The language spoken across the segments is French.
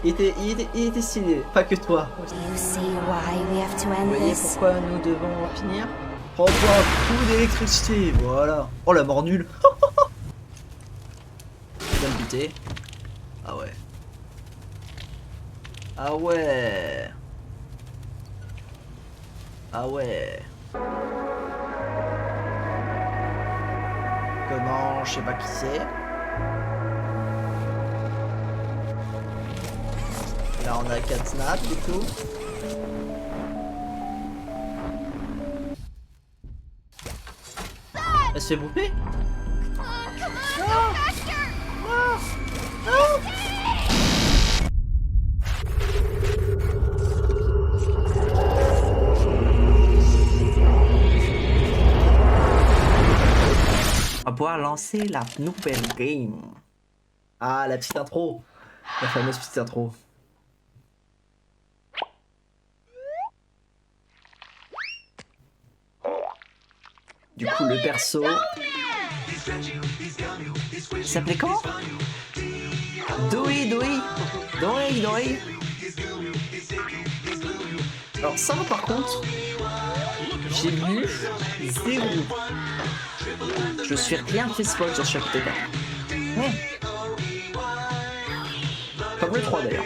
Il était stylé, pas que toi. Vous voyez pourquoi nous devons en finir? Prends-toi un coup d'électricité, voilà. Oh la mort nulle. Bien buté. Ah ouais. Ah ouais. Ah ouais. Comment? Je sais pas qui c'est. Là on a 4 snaps du coup. Elle se fait bouffer? On va pouvoir lancer la nouvelle game. Ah, la petite intro. La fameuse petite intro. Du coup, le perso... Il s'appelait comment? Doi. Alors ça, par contre, j'ai vu 0. Je suis rien fait spoil sur chaque TK. Comme le 3 d'ailleurs.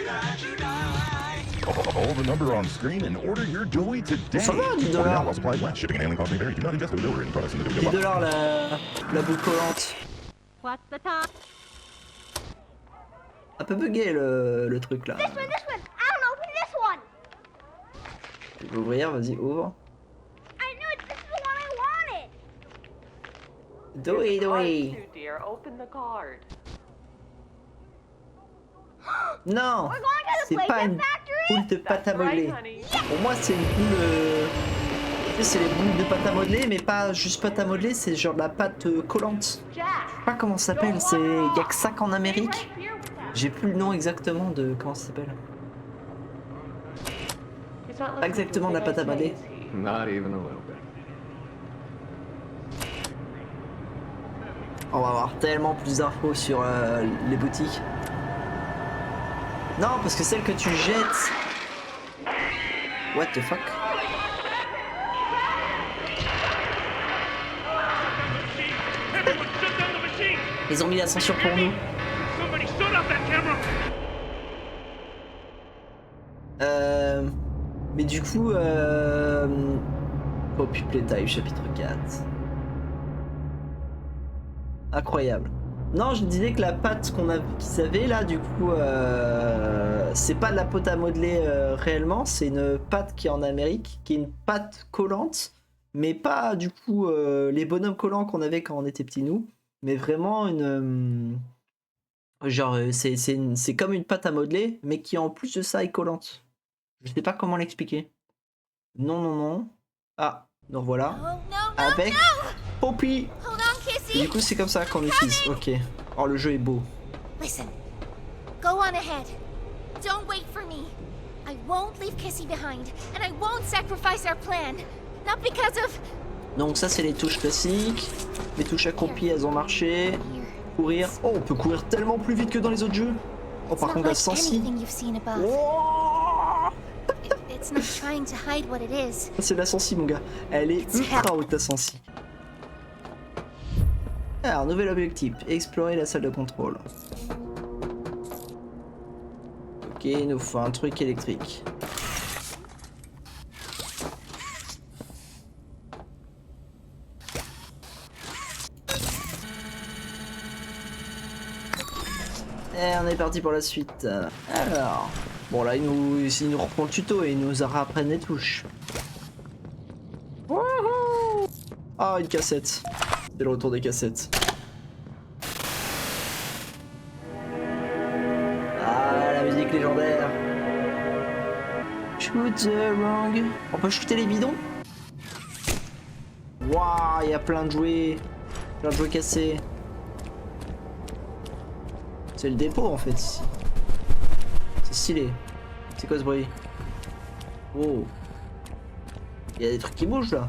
Call the number on screen and order your Dewey today. Ça va, $10. While supplies last. Shipping and handling costs may vary. Do not invest in Dewey and products in the Dewey box. $10 la boule collante. What's the time? Un peu bugué le truc là. This one. I don't know. Open this one. Tu peux ouvrir, vas-y, ouvre. I knew it. This is the one I wanted. Doi. Dear, open the card. Non, We're going to the c'est pas une Playtime Factory. boule de pâte à modeler. honey. Pour moi, c'est une boule. Tu sais, c'est les boules de pâte à modeler, mais pas juste pâte à modeler, c'est genre de la pâte collante. Jack. Je sais pas comment ça s'appelle, c'est. Y a que ça qu'en Amérique. Right here with that. J'ai plus le nom exactement de. Comment ça s'appelle. He's not Pas exactement de la pâte à modeler. Not even a little bit. On va avoir tellement plus d'infos sur les boutiques. Non, parce que celle que tu jettes. What the fuck? Ils ont mis la censure pour nous. Mais du coup, Poppy Playtime chapitre 4. Incroyable. Non, je disais que la pâte qu'ils avaient là, du coup, c'est pas de la pâte à modeler réellement, c'est une pâte qui est en Amérique, qui est une pâte collante, mais pas du coup les bonhommes collants qu'on avait quand on était petits nous, mais vraiment une. Genre, c'est comme une pâte à modeler, mais qui en plus de ça est collante. Je sais pas comment l'expliquer. Non. Ah, nous revoilà. Oh, no. Avec Poppy. Hold on, Et Kissy. du coup, c'est comme ça qu'on utilise. Ok. Oh, le jeu est beau. Listen. Go on ahead. Don't wait for me. I won't leave Kissy behind, and I won't sacrifice our plan. Not because of Donc ça, c'est les touches classiques. Les touches accroupies, elles ont marché. here. Courir. Oh, on peut courir tellement plus vite que dans les autres jeux. Oh, It's par not contre, la like sensi. anything you've seen above. Oh, It's not trying to hide what it is. c'est la sensi, mon gars. Elle est ultra haute, la sensi. Alors, nouvel objectif. Explorer la salle de contrôle. Ok, il nous faut un truc électrique. Et on est parti pour la suite. Alors, bon là il nous reprend le tuto et il nous apprenne les touches. Wouhou. Ah, une cassette. C'est le retour des cassettes. Ah, la musique légendaire. Shoot the wrong. On peut shooter les bidons. Waouh, il y a plein de jouets cassés. C'est le dépôt en fait ici. C'est stylé. C'est quoi ce bruit? Oh. Il y a des trucs qui bougent là.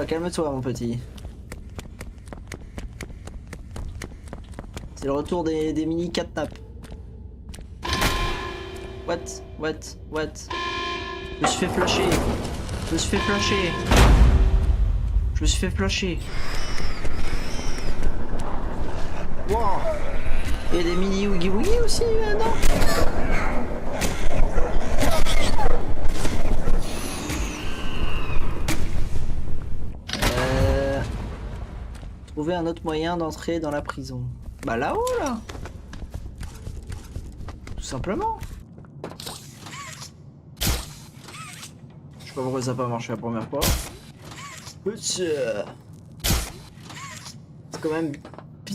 calme-toi mon petit. C'est le retour des mini catnap. What? Je me suis fait flasher. Je me suis fait flasher. Wow. Il y a des mini Oogie Woogie aussi, non? Trouver un autre moyen d'entrer dans la prison. Bah là-haut, là. Tout simplement. Je sais pas pourquoi ça n'a pas marché la première fois. C'est quand même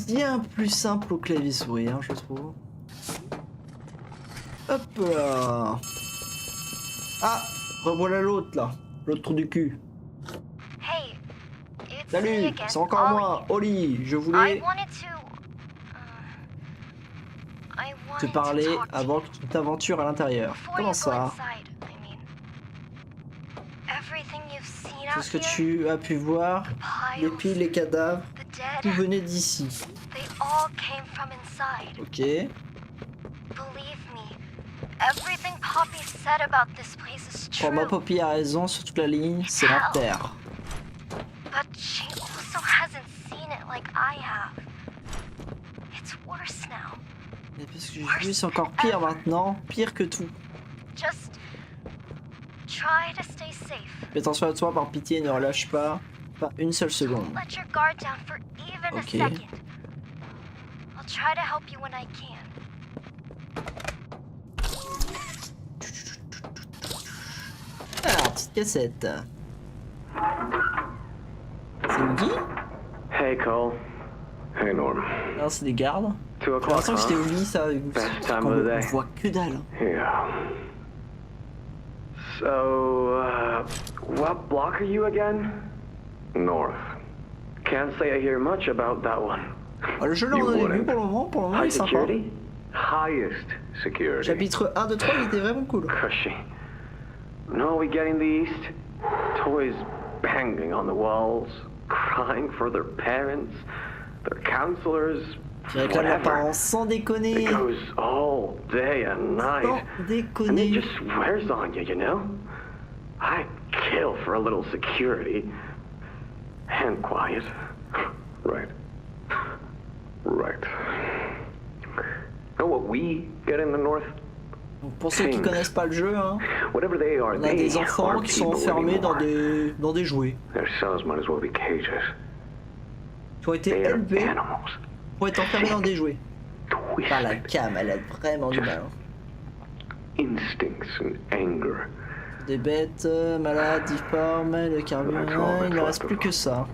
bien plus simple au clavier souris, hein, je trouve. Hop là. Ah, revoilà l'autre là. L'autre trou du cul. Hey, it's me Salut, again, c'est encore Ollie. moi, Oli. Je I voulais wanted te parler to talk to avant you. que tu t'aventures à l'intérieur. Before Comment you go ça? inside, I mean, everything you've seen Tout out ce que here, tu as pu voir, les piles, piles, les cadavres, the tout dead, venait d'ici. they all came from inside. Ok. Believe me, everything Poppy said about this place is true. Crois-moi, Poppy a raison sur toute la ligne, c'est l'enfer. But she also hasn't seen it like I have. It's worse now. Et parce que j'ai vu, c'est encore pire maintenant, pire que tout. Just try to stay safe. Fais attention à toi, par pitié, ne relâche pas une seule seconde. Don't let your guard down for even Okay. a second. I'll try to help you when I can. Ah, petite cassette. C'est Oogie? Hey, Cole. Hey, Norm. Non, c'est des gardes. 2 J'ai o'clock, l'impression que j'étais huh? au lit, ça. Best time On of the day. voit que dalle. Yeah. So, what block are you again? North. Can't say I hear much about that one. Ah, le jeu, là, on You en a vu wouldn't. pour le moment, il High est sympa. security? Highest security. Chapitre 1 de 3, il était vraiment cool. Cushy. No, we get in the east. Toys banging on the walls, crying for their parents, their counselors, Tu réclames leurs whatever. parents sans déconner. It goes all day and Sans night. And it déconner. just wears on you, you know? I'd kill for a little security. And quiet. Right. Right. Know what we get in the north? Donc, pour ceux qui connaissent pas le jeu, hein, Whatever they are, on a they des enfants aren't qui sont people enfermés dans anymore. des jouets. Their cells might as well be cages. Qui ont été They are élevés animals. pour être enfermés dans des jouets. Par la Twisted. cam, elle a vraiment du mal. Hein. Instincts and anger. Des bêtes malades, difformes, le carburant, il ne reste plus que ça.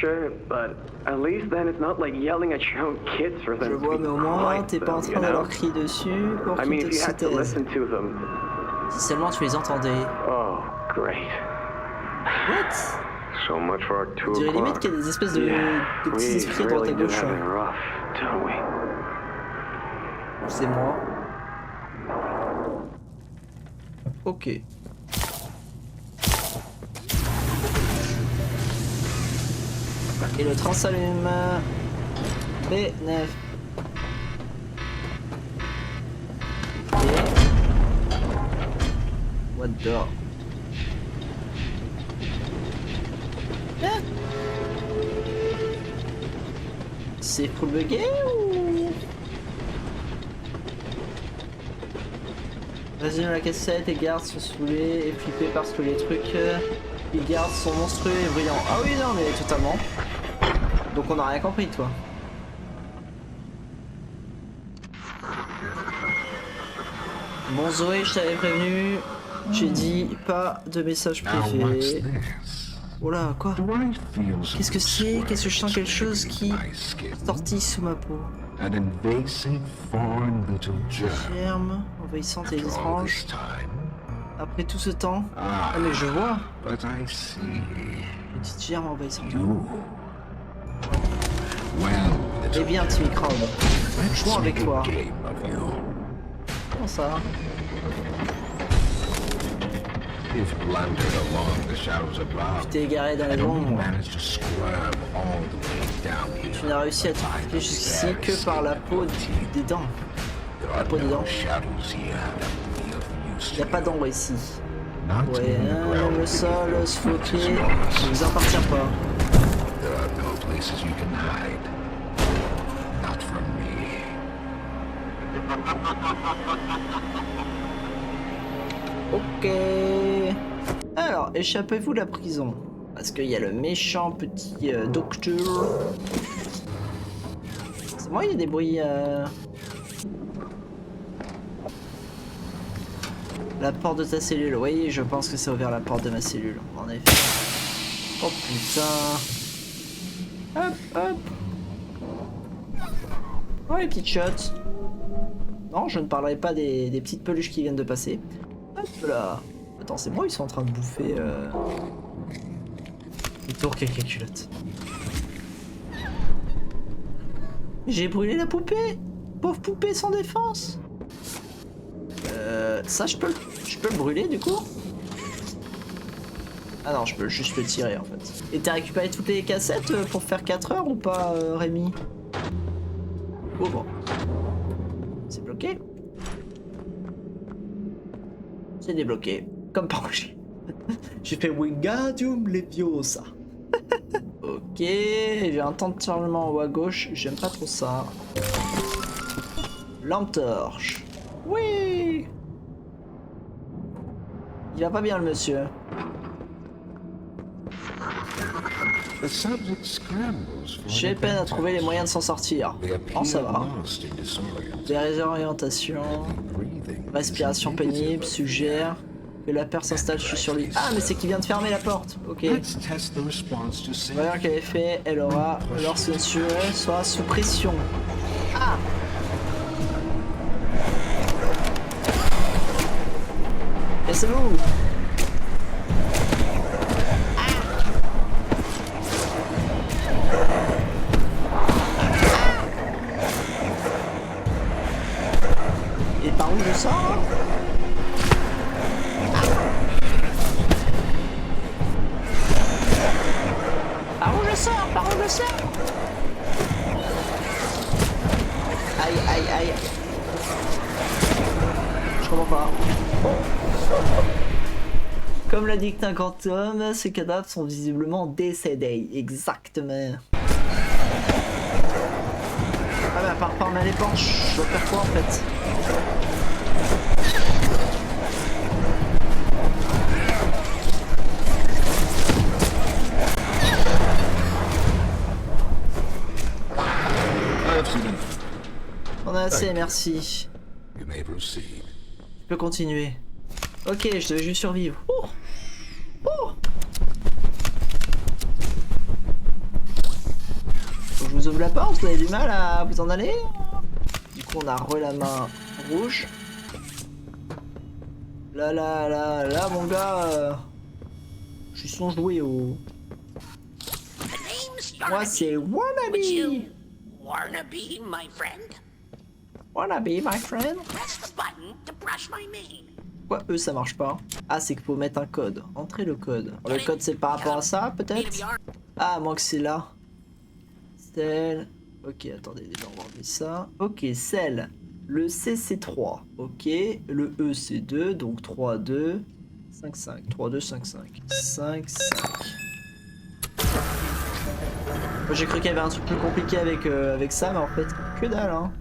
Sure, but at least then it's not like yelling at your own kids for Je them to vois, be mais au moins, quiet, t'es pas en though, train you de know? leur crier dessus pour I qu'ils mean, te if you se had to taisent. listen to them, Si seulement tu les entendais. oh, great. What? So much for our 2 On dirait limite o'clock. qu'il y a des espèces de petits we esprits à droite really à do gauche. have it Hein. rough, don't we? C'est moi. Ok. Et le train s'allume. B9. Ok. What the... Ah. C'est full bugué ou... Résume la cassette, les gardes sont saoulés et flippés parce que les trucs qu'ils gardent sont monstrueux et brillants. Ah oui, non, mais totalement. Donc on n'a rien compris, toi. Bon, Zoé, je t'avais prévenu. J'ai dit pas de message Now what's privé. this? Oh là, quoi? Do I feel some Qu'est-ce que c'est? Qu'est-ce que je sens quelque chose qui my skin? sortit sous ma peau? An invasive foreign little germ. Germe, envahissante et After all étrange. this time. Après tout ce temps. Ah, Ah mais je vois. but I see. Petite germe envahissante. You. Well, Eh little bien, petit microbe. let's jouons avec make toi. a game of you. Comment ça? If blundered along the shadows above, Tu t'es égaré dans les and only ombres. managed to squirm all the way down here. Tu n'as réussi à te faufiler jusqu'ici que par la peau des dents. There La are peau des no dents. shadows here that will be of use Il n'y a to pas you. d'ombre ici. Not Ouais, in the hein, ground le beneath sol, your se feet floquer. is Ne lost. vous en partir pas. There are no places you can hide. Not from me. Ok. Alors, échappez-vous de la prison. Parce qu'il y a le méchant petit docteur. C'est moi, il y a des bruits. La porte de ta cellule. Oui, je pense que c'est ouvert la porte de ma cellule. En effet. Oh putain. Hop, hop. Oh, les petites shots. Non, je ne parlerai pas des petites peluches qui viennent de passer. Hop là. Attends, c'est moi, ils sont en train de bouffer. Les tours caca culotte. J'ai brûlé la poupée. Pauvre poupée sans défense. Ça, je peux le brûler du coup. Ah non, je peux juste le tirer en fait. Et t'as récupéré toutes les cassettes pour faire 4 heures ou pas, Rémi? Oh bon. C'est bloqué. C'est débloqué. Comme par magie. J'ai fait Wingardium Leviosa. Ok, j'ai un temps de chargement en haut à gauche. J'aime pas trop ça. Lampe torche. Oui. Il va pas bien le monsieur. The subject scrambles for J'ai peine à trouver les moyens de s'en sortir. They Oh, ça va. appear lost in disorient. Désorientation. Breathing. Respiration pénible suggère que la peur s'installe sur lui. Ah, mais c'est qu'il vient de fermer la porte. Ok. Let's test the response to Voyons safety. quel effet elle aura lorsque le sujet sera sous pression. Ah! Et c'est vous! Et par où je sors? Là par où je sors? Par où je sors? Aïe, aïe, aïe. Je comprends pas. Comme l'a dicté un grand homme, ces cadavres sont visiblement décédés. Exactement. Ah bah à part fermer les portes, je dois faire quoi en fait? On a assez, merci. You may proceed. Je peux continuer. Ok, je devais juste survivre. Oh, oh. Faut que je vous ouvre la porte, vous avez du mal à vous en aller? Du coup, on a la main rouge. Là, mon gars. Je suis son jouet au. Moi, c'est Wannabe. Wannabe, my friend? Wannabe, my friend. Press the button to brush my mane. Pourquoi eux ça marche pas? Ah, c'est qu'il faut mettre un code. Entrez le code. Le code c'est par rapport à ça peut-être? Ah, moi que c'est là. Cell. Ok, attendez, déjà on va enlever ça. Ok, cell. Le C c'est 3. Ok, le E c'est 2. Donc 3, 2, 5, 5. 3, 2, 5, 5. 5, 5. Moi j'ai cru qu'il y avait un truc plus compliqué avec ça, mais en fait, que dalle hein.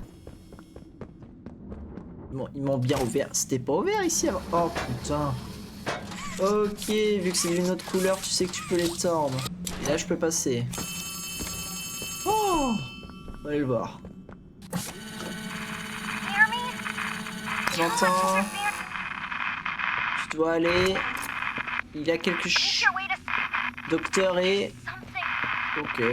Ils m'ont bien ouvert. C'était pas ouvert ici avant. Oh putain. Ok, vu que c'est d'une autre couleur, tu sais que tu peux les tordre. Et là, je peux passer. Oh, on va aller le voir. J'entends. Tu dois aller. Il y a quelque chose. Docteur et. Ok.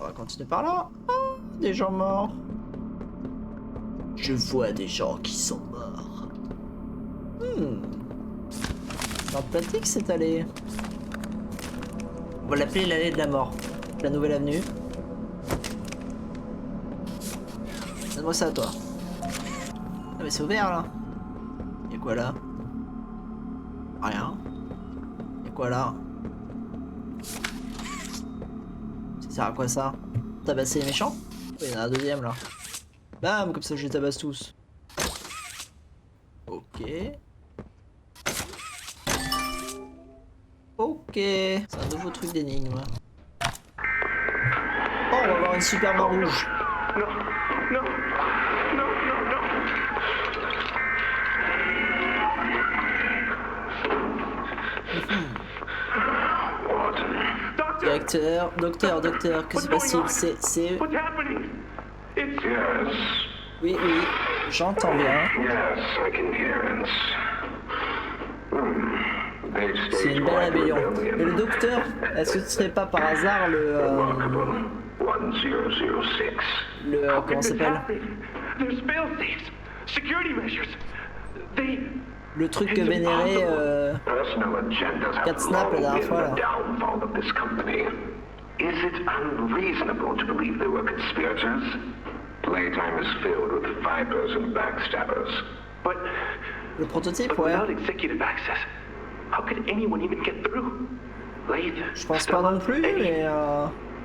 On va continuer par là. Oh, des gens morts. Je vois des gens qui sont morts. Dans pratique cette allée. On va l'appeler l'allée de la mort. La nouvelle avenue. Donne-moi ça, toi. Ah, mais c'est ouvert, là. Y'a quoi, là? Rien. Y'a quoi, là? Ça sert à quoi, ça? Tabasser les méchants? Il y en a un deuxième, là. Bam, comme ça, je les tabasse tous. Ok. Ok. C'est un nouveau truc d'énigme. Oh, on va avoir une super main rouge. No, no, no, no, no. Doctor, Docteur, que se passe-t-il? C'est... what's happening? It's Yes, Oui, j'entends bien. yes, I can hear it. They've C'est staged une belle quite a rébellion. Mais rebellion. le docteur, est-ce que ce serait pas par hasard Remarkable. 1006. comment ça s'appelle? There's fail-safes, security measures. They... Le truc que vénérait Personal agendas have Cat Snap la long dernière been fois, là. the downfall of this company. Is it unreasonable to believe they were conspirators? Playtime is filled with vipers and backstabbers. But... le prototype, But ouais. without executive access, how could anyone even get through? Lathe, Je pense pas non plus, mais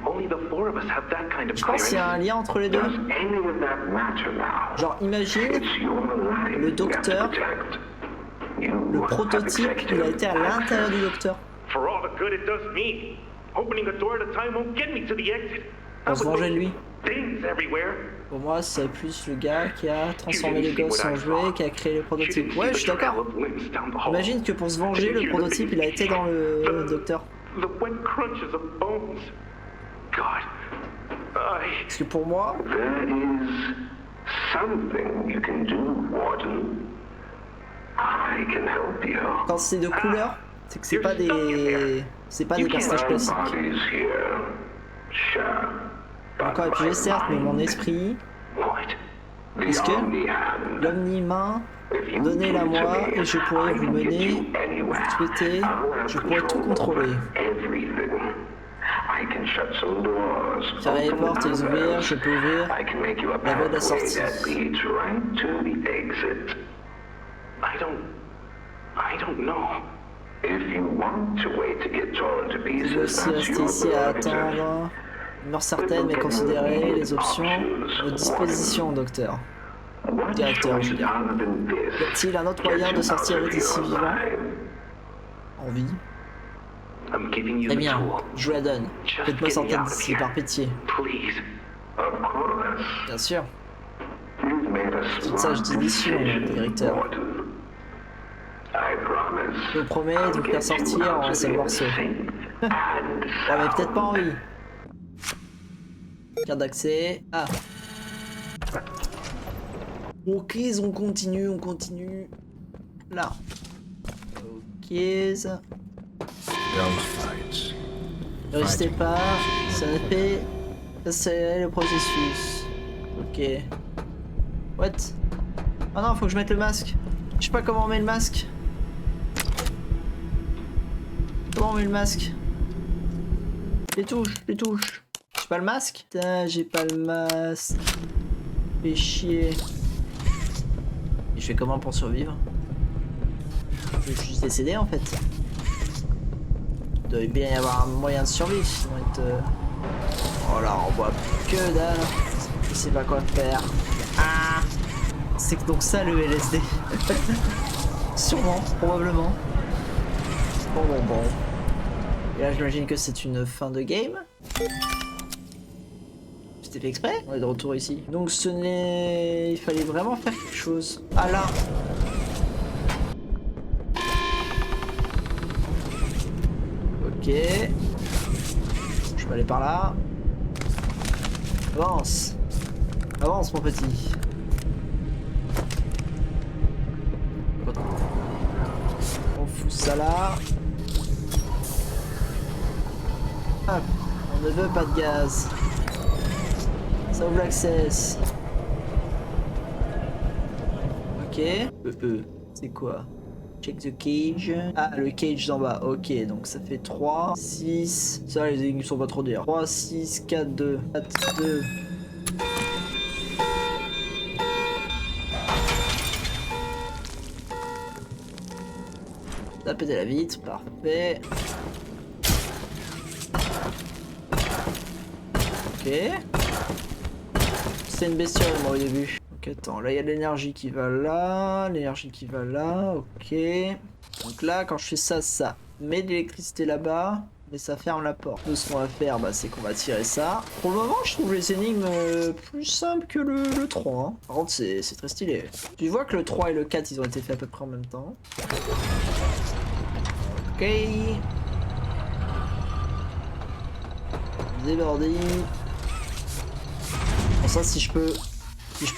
only the four of us have that kind of je pense qu'il y a un lien entre les deux. Does any of that matter now? Genre, imagine, It's your life le we have to docteur, protect. You le have prototype, il a executive été à l'intérieur du docteur. For all the good it does me, opening a door at a time won't get me to the exit. Pour se venger de lui. Things everywhere. Pour moi, c'est plus le gars qui a transformé les gosses en jouets, qui a créé le prototype. Ouais, je suis d'accord. Imagine que pour se venger, le prototype, il a été dans le docteur. The wet crunches of bones. God, Parce que pour moi, There is something you can do, Warden. I can help you. quand c'est de couleur, c'est que c'est pas des... C'est pas des personnages classiques. Nobody's here. Sure. Encore épigé, certes, mais mon esprit, What? Est-ce The que Omni-Hand. l'omni-main, If you donnez-la give it to moi me, et je pourrai I vous can get mener you où vous anywhere. souhaitez, I'll have je pourrai tout control contrôler. of everything. I can shut some doors. Faire les open portes et les ouvrir, others. je peux ouvrir I can make you a la voie de la pathway sortie. that leads right to the exit. I don't know. If you want to wait to get torn to Je pieces, vais aussi that's rester your ici à prerogative. attendre. Une heure certaine, mais considérez les options à votre disposition, docteur. What Directeur, je veux choice dire. other than this Y a-t-il un autre gets moyen you de sortir out of d'ici your vivant? life? En vie. I'm giving you Très the bien, tool. je vous la donne. Faites-moi sortir d'ici, par pitié. Please. Of course. Bien sûr. You've made a Toute sage smart division, decision, directeur. Warden. I promise. Je vous promets de vous faire sortir en un seul morceau. Ouais, mais peut-être pas en vie. Carte d'accès. Ah. Ok, on continue. Là. Ok, ça. Don't fight. Ne restez pas. Ça ne fait accélérer le processus. Ok. What? Ah non, faut que je mette le masque. Je sais pas comment on met le masque. Comment on met le masque? Les touches. J'ai pas le masque? Putain, j'ai pas le masque. Fais chier. Et je fais comment pour survivre? Je vais juste décéder en fait. Il doit bien y avoir un moyen de survivre, sinon il te... Oh là, on voit que dalle. Je sais pas quoi faire. Ah! C'est donc ça le LSD. Sûrement, probablement. Bon. Et là, j'imagine que c'est une fin de game. C'était fait exprès. On est de retour ici. Donc ce n'est... Il fallait vraiment faire quelque chose. Ah là! Ok. Je peux aller par là. Avance. Avance mon petit. On fout ça là. Hop. On ne veut pas de gaz. Ça ouvre l'access. Ok. C'est quoi? Check the cage. Ah, le cage d'en bas. Ok, donc ça fait 3, 6. Ça, les énigmes sont pas trop dures. 3, 6, 4, 2. 4, 2. a pété la vitre, parfait. Ok. C'est une bestiole moi au début. Ok, attends, là il y a de l'énergie qui va là, l'énergie qui va là, ok. Donc là, quand je fais ça, ça met de l'électricité là-bas, mais ça ferme la porte. Nous, ce qu'on va faire, bah, c'est qu'on va tirer ça. Pour le moment, je trouve les énigmes plus simples que le 3. Hein. Par contre, c'est très stylé. Tu vois que le 3 et le 4, ils ont été faits à peu près en même temps. Ok. Débordé. Bon, ça, si je peux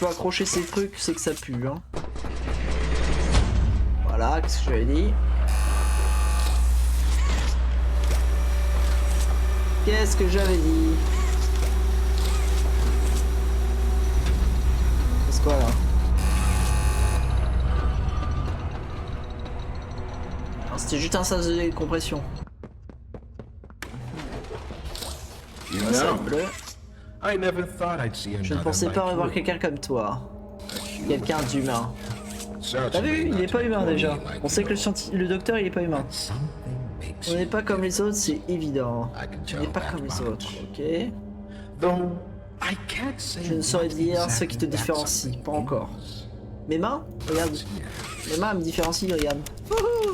accrocher ces trucs, c'est que ça pue. Hein. Voilà, qu'est-ce que j'avais dit? Qu'est-ce que j'avais dit? C'est quoi là? C'était juste un sas de décompression. You Ah, ça, know, bleu. I never thought I'd see Je ne another pensais pas like revoir you. quelqu'un comme toi. Quelqu'un d'humain. T'as Certainly vu, il not est pas humain déjà. horny like On sait que you. le docteur il est pas humain. Something makes On n'est you pas comme les different. autres, c'est évident. I can On tell n'est pas that comme les much. autres, ok? Though I can't say Je ne saurais what dire ce qui te exactly that différencie, something pas encore. is. Mes mains? Regarde. Mes mains elles me différencient, regarde. Wouhou!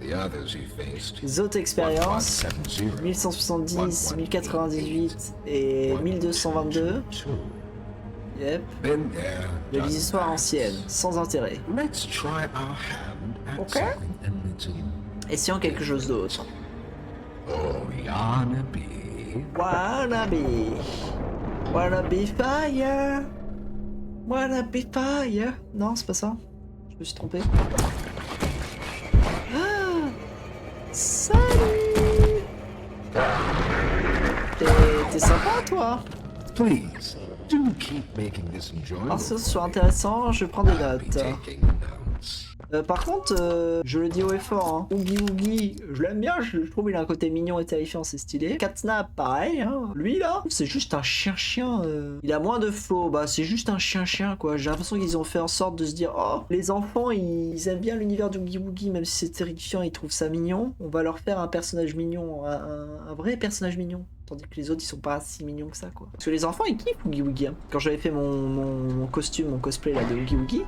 The others he faced. Les autres expériences, 1170, 1170, 1098 et 1222. Yep. Been there, De done des histoires that. anciennes, sans intérêt. Let's try our hand at Okay. something a little. Essayons quelque chose d'autre. Oh, Yanabe. Wannabe. Wannabe fire. Wannabe fire. Non, c'est pas ça. Je me suis trompé. Ah, salut. T'es sympa, toi. Please, do keep making this enjoyable. Alors, ça soit intéressant, je prends des I'll be notes. taking notes. Par contre, je le dis haut et fort, hein. Oogie Oogie, je l'aime bien, je trouve il a un côté mignon et terrifiant, c'est stylé. Catnap, pareil, hein. Lui là, c'est juste un chien-chien. Il a moins de flow, bah c'est juste un chien-chien quoi. J'ai l'impression qu'ils ont fait en sorte de se dire, oh, les enfants ils aiment bien l'univers d'Oogie Oogie, même si c'est terrifiant, ils trouvent ça mignon. On va leur faire un personnage mignon, un vrai personnage mignon. Tandis que les autres ils sont pas si mignons que ça quoi. Parce que les enfants ils kiffent Oogie Oogie. Hein. Quand j'avais fait mon costume, mon cosplay là de Oogie Oogie,